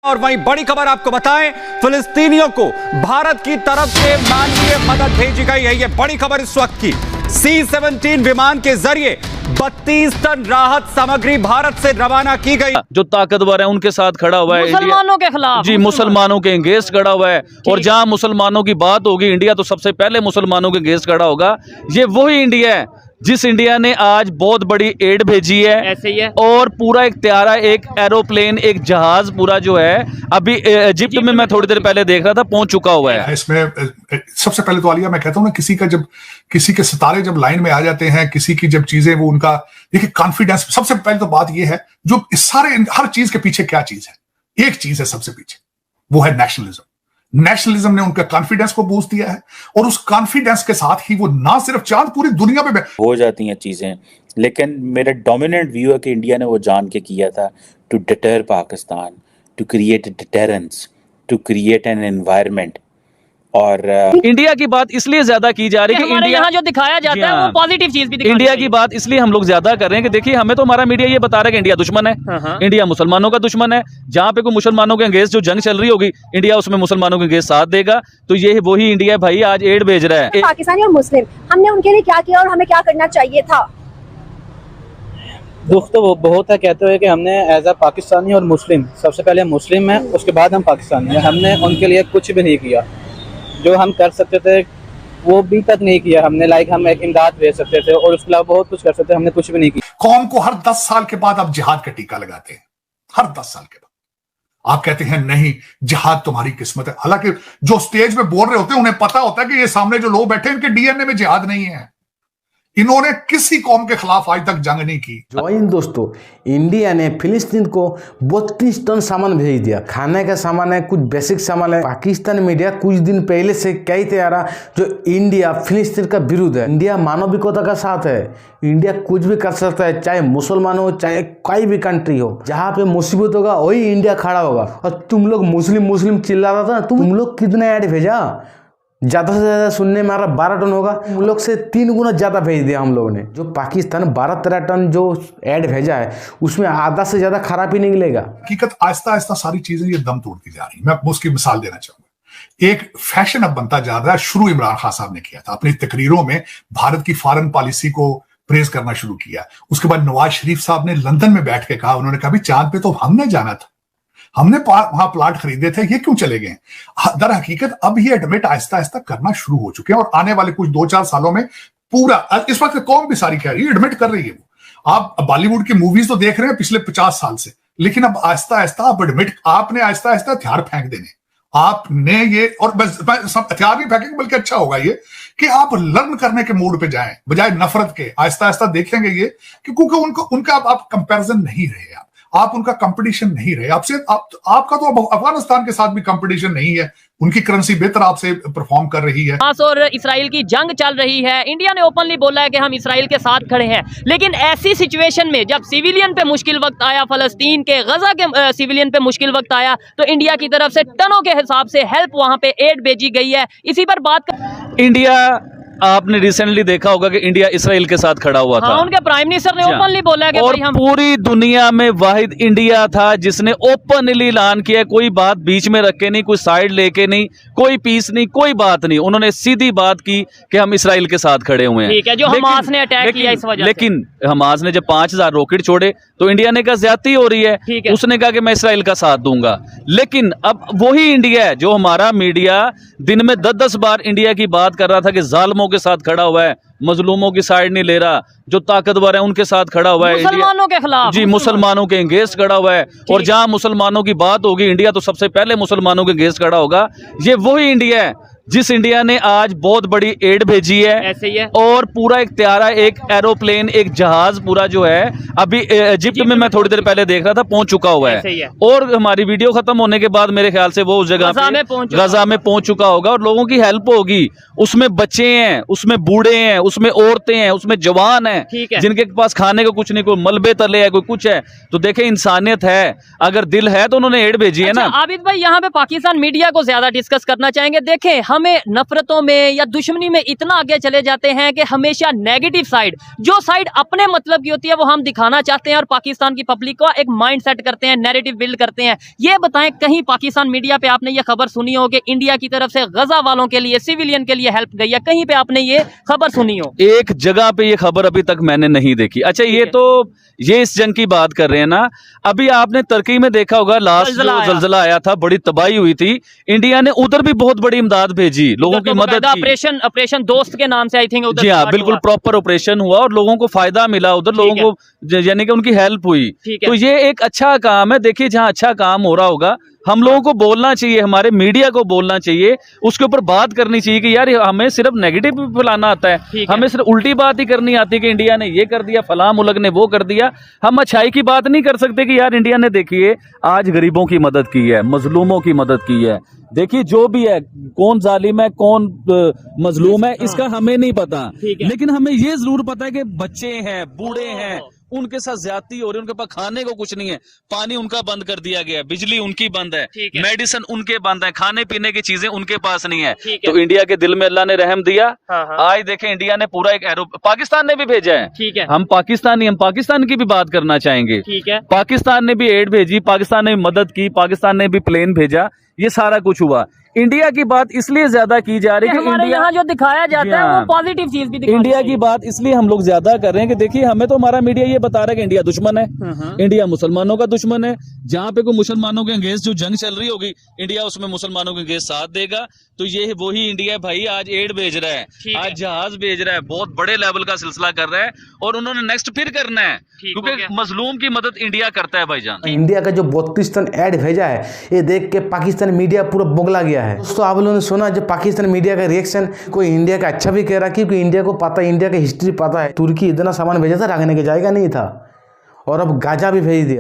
और वहीं बड़ी खबर आपको बताएं, फिलिस्तीनियों को भारत की तरफ से मानवीय मदद भेजी गई है। यह बड़ी खबर इस वक्त की। C-17 विमान के जरिए 32 टन राहत सामग्री भारत से रवाना की गई। जो ताकतवर है उनके साथ खड़ा हुआ है, मुसलमानों के खिलाफ जी, मुसलमानों के अगेंस्ट खड़ा हुआ है। और जहां मुसलमानों की बात होगी, इंडिया तो सबसे पहले मुसलमानों के अगेंस्ट खड़ा होगा। ये वही इंडिया है जिस इंडिया ने आज बहुत बड़ी एड भेजी है। ऐसे ही है। और पूरा एक त्यारा, एक एरोप्लेन, एक जहाज पूरा जो है अभी इजिप्ट में मैं थोड़ी देर पहले देख रहा था, पहुंच चुका हुआ है। इसमें सबसे पहले तो आलिया, मैं कहता हूं ना, किसी के सितारे जब लाइन में आ जाते हैं, किसी की जब चीजें वो उनका देखिए कॉन्फिडेंस, सबसे पहले तो बात ये है, जो इस सारे हर चीज के पीछे क्या चीज है, एक चीज है सबसे पीछे, वो है नेशनलिज्म। नेशनलिज्म ने उनका कॉन्फिडेंस को बूस्ट दिया है और उस कॉन्फिडेंस के साथ ही वो ना सिर्फ चांद, पूरी दुनिया में हो जाती हैं चीजें। लेकिन मेरा डोमिनेंट व्यू है कि इंडिया ने वो जान के किया था, to deter Pakistan, to create deterrence, to create an environment. और इंडिया की बात इसलिए ज्यादा की जा रही है कि इंडिया यहाँ जो दिखाया जाता है वो पॉजिटिव चीज भी दिखाई इंडिया की बात इसलिए हम लोग ज्यादा कर रहे हैं कि देखिए, हमें तो हमारा मीडिया ये बता रहा है कि इंडिया दुश्मन है, इंडिया मुसलमानों का दुश्मन है। जहां पे कोई मुसलमानों के अगेंस्ट जो जंग चल रही होगी, इंडिया उसमें मुसलमानों के अगेंस्ट साथ देगा। तो ये वही इंडिया भाई आज एड भेज रहा है। पाकिस्तानी और मुस्लिम, हमने उनके लिए क्या किया और हमें क्या करना चाहिए था? दुख तो वो बहुत है, कहते हुए कि हमने एज अ पाकिस्तानी और मुस्लिम, सबसे पहले मुस्लिम है, उसके बाद हम पाकिस्तानी हैं, हमने उनके लिए कुछ भी नहीं किया। जो हम कर सकते थे वो भी तक नहीं किया हमने। लाइक हम एक इमदाद भेज सकते थे और उसके अलावा बहुत कुछ कर सकते थे, हमने कुछ भी नहीं किया। कौम को हर 10 साल के बाद आप जिहाद का टीका लगाते हैं, हर 10 साल के बाद आप कहते हैं नहीं, जिहाद तुम्हारी किस्मत है। हालांकि जो स्टेज पे बोल रहे होते हैं उन्हें पता होता है कि ये सामने जो लोग बैठे हैं इनके डीएनए में जिहाद नहीं है। इन्होंने किसी कौम के खिलाफ आज तक जंग नहीं की। जय हिंद दोस्तों, इंडिया ने फिलिस्तीन को 32 टन सामान भेज दिया। खाने का सामान है, कुछ बेसिक सामान है। पाकिस्तान मीडिया कुछ दिन पहले से कहते आ रहा जो इंडिया फिलिस्तीन का विरुद्ध है। इंडिया मानविकता का साथ है, इंडिया कुछ भी कर सकता है, चाहे मुसलमान हो चाहे कोई भी कंट्री हो। जहाँ पे मुसीबत होगा वही इंडिया खड़ा होगा। और तुम लोग मुस्लिम चिल्ला रहा था, तुम लोग कितने ऐड भेजा? ज्यादा से ज्यादा सुनने में आ रहा 12 टन होगा, हम लोग से 3 गुना ज्यादा भेज दिया हम लोगों ने। जो पाकिस्तान 12-13 टन जो ऐड भेजा है उसमें आधा से ज्यादा खराब ही निकलेगा। हकीकत आहिस्ता आहिस्ता सारी चीजें ये दम तोड़ती जा रही। मैं उसकी मिसाल देना चाहूंगा। एक फैशन अब बनता जा रहा है, शुरू इमरान खान साहब ने किया था, अपनी तकरीरों में भारत की फॉरेन पॉलिसी को प्रेज करना शुरू किया। उसके बाद नवाज शरीफ साहब ने लंदन में बैठ के कहा, उन्होंने कहा चांद पे तो हमने जाना था, हमने वहां प्लाट खरीदे थे, ये क्यों चले गए? दर हकीकत अब ये एडमिट आहिस्ता आहिस्ता करना शुरू हो चुके हैं और आने वाले कुछ 2-4 सालों में पूरा, इस वक्त कौम भी सारी कह रही है, एडमिट कर रही है। वो आप बॉलीवुड की मूवीज तो देख रहे हैं पिछले 50 साल से, लेकिन अब आहिस्ता आहिस्ता आप एडमिट, आपने आहिस्ता आहिस्ता हथियार फेंक देने, आपने ये, और बस हथियार नहीं फेंकेंगे बल्कि अच्छा होगा ये कि आप लर्न करने के मूड पे जाएं बजाय नफरत के। आहिस्ता आहिस्ता देखेंगे ये कि क्योंकि उनका आप कंपैरिजन नहीं रहे, आप उनका कंपटीशन नहीं रहे आपसे। आपका तो अफगानिस्तान के साथ भी कंपटीशन नहीं है, उनकी करेंसी बेहतर आपसे परफॉर्म कर रही है। और इसराइल की जंग चल रही है। इंडिया ने ओपनली बोला है कि हम इसराइल के साथ खड़े हैं, लेकिन ऐसी सिचुएशन में जब सिविलियन पे मुश्किल वक्त आया, फलस्तीन के गजा के सिविलियन पे मुश्किल वक्त आया, तो इंडिया की तरफ से टनों के हिसाब से हेल्प वहां पे एड भेजी गई है। इसी पर बात इंडिया, आपने रिसेंटली देखा होगा कि इंडिया इसराइल के साथ खड़ा हुआ था। उनके प्राइम मिनिस्टर ने ओपनली बोला है कि और हम पूरी दुनिया में वाहिद इंडिया था जिसने ओपनली ऐलान किया, कोई बात बीच में रख के नहीं, कोई साइड लेके नहीं, कोई पीस नहीं, कोई बात नहीं। उन्होंने सीधी बात की कि हम इसराइल के साथ खड़े हुए हैं। ठीक है, जो हमास ने अटैक किया इस वजह से। लेकिन हमास ने जब 5000 रॉकेट छोड़े तो इंडिया ने कहा ज्यादती हो रही है, उसने कहा कि मैं इसराइल का साथ दूंगा। लेकिन अब वही इंडिया है जो हमारा मीडिया दिन में 10-10 बार इंडिया की बात कर रहा था कि जालिमों के साथ खड़ा हुआ है, मजलूमों की साइड नहीं ले रहा, जो ताकतवर है उनके साथ खड़ा हुआ है, मुसलमानों के खिलाफ, जी, मुसलमानों के अगेंस्ट खड़ा हुआ है। और जहां मुसलमानों की बात होगी, इंडिया तो सबसे पहले मुसलमानों के अगेंस्ट खड़ा होगा। ये वही इंडिया है जिस इंडिया ने आज बहुत बड़ी एड भेजी है। ऐसे ही है। और पूरा एक त्यारा, एक एरोप्लेन, एक जहाज पूरा जो है अभी इजिप्ट में मैं थोड़ी देर पहले देख रहा था, पहुंच चुका हुआ है। और हमारी वीडियो खत्म होने के बाद मेरे ख्याल से वो उस जगह गजा में पहुंच चुका होगा और लोगों की हेल्प होगी। उसमें बच्चे हैं, उसमें बूढ़े हैं, उसमें औरतें हैं, उसमें जवान हैं जिनके पास खाने को कुछ नहीं, कोई मलबे तले है, कोई कुछ है। तो देखे, इंसानियत है, अगर दिल है तो उन्होंने एड भेजी है ना। आबिद भाई, यहाँ पे पाकिस्तान मीडिया को ज्यादा डिस्कस करना चाहेंगे। देखें, हम हमें नफरतों में या दुश्मनी में इतना आगे चले जाते हैं कि हमेशा नेगेटिव साइड, जो साइड अपने मतलब की होती है वो हम दिखाना चाहते हैं और पाकिस्तान की पब्लिक को एक माइंड सेट करते हैं, नैरेटिव बिल्ड करते हैं। ये बताएं, कहीं पाकिस्तान मीडिया पे आपने ये खबर सुनी हो कि इंडिया की तरफ से गजा वालों के लिए, सिविलियन के लिए हेल्प गई है? कहीं पे आपने ये खबर सुनी हो? एक जगह पे ये खबर अभी तक मैंने नहीं देखी। अच्छा, ये इस जंग की बात कर रहे हैं ना। अभी आपने तुर्की में देखा होगा, लास्ट जो जलजला आया था, बड़ी तबाही हुई थी। इंडिया ने उधर भी बहुत बड़ी इमदाद भेजी, लोगों की मदद की। ऑपरेशन दोस्त के नाम से आई थिंक उधर। जी हाँ, बिल्कुल प्रॉपर ऑपरेशन हुआ और लोगों को फायदा मिला उधर, लोगों को यानी कि उनकी हेल्प हुई। तो ये एक अच्छा काम है। देखिए, जहाँ अच्छा काम हो रहा होगा हम लोगों को बोलना चाहिए, हमारे मीडिया को बोलना चाहिए, उसके ऊपर बात करनी चाहिए कि यार हमें सिर्फ नेगेटिव फैलाना आता है, हमें सिर्फ उल्टी बात ही करनी आती है कि इंडिया ने ये कर दिया, फलां मुल्क ने वो कर दिया। हम अच्छाई की बात नहीं कर सकते कि यार इंडिया ने देखिए आज गरीबों की मदद की है, मजलूमों की मदद की है। देखिए, जो भी है, कौन जालिम है कौन मजलूम है इसका हमें नहीं पता, लेकिन हमें ये जरूर पता है कि बच्चे हैं, बूढ़े हैं, उनके साथ ज्यादती हो रही है, उनके पास खाने को कुछ नहीं है, पानी उनका बंद कर दिया गया, बिजली उनकी बंद है, मेडिसिन उनके बंद है, खाने पीने की चीजें उनके पास नहीं है। तो इंडिया के दिल में अल्लाह ने रहम दिया। आज देखें, इंडिया ने पूरा एक पाकिस्तान ने भी भेजा है। हम पाकिस्तान की भी बात करना चाहेंगे। पाकिस्तान ने भी एड भेजी, पाकिस्तान ने भी मदद की, पाकिस्तान ने भी प्लेन भेजा, ये सारा कुछ हुआ। इंडिया की बात इसलिए ज्यादा की जा रही है कि हमारे यहाँ जो दिखाया जाता है वो पॉजिटिव चीज भी दिखाई। इंडिया की बात इसलिए हम लोग ज्यादा कर रहे हैं कि देखिए, हमें तो हमारा मीडिया ये बता रहा है कि इंडिया दुश्मन है, इंडिया मुसलमानों का दुश्मन है। जहाँ पे कोई मुसलमानों के अंगेज जो जंग चल रही होगी, इंडिया उसमें मुसलमानों के अंगेज साथ देगा। तो ये वही इंडिया है भाई, आज एड भेज रहा है, आज जहाज भेज रहा है, बहुत बड़े लेवल का सिलसिला कर रहा है और उन्होंने नेक्स्ट फिर करना है, क्योंकि मजलूम की मदद इंडिया करता है भाईजान। इंडिया का जो 32 टन ऐड भेजा है, ये देख के पाकिस्तान मीडिया पूरा बोगला गया है। दोस्तों, आप लोगों ने सुना जो पाकिस्तान मीडिया का रिएक्शन, कोई इंडिया का अच्छा भी कह रहा, क्योंकि इंडिया को पता है, इंडिया की हिस्ट्री पता है, तुर्की इतना सामान भेजा था रखने के जाएगा नहीं था और अब गाजा भी भेज दिया।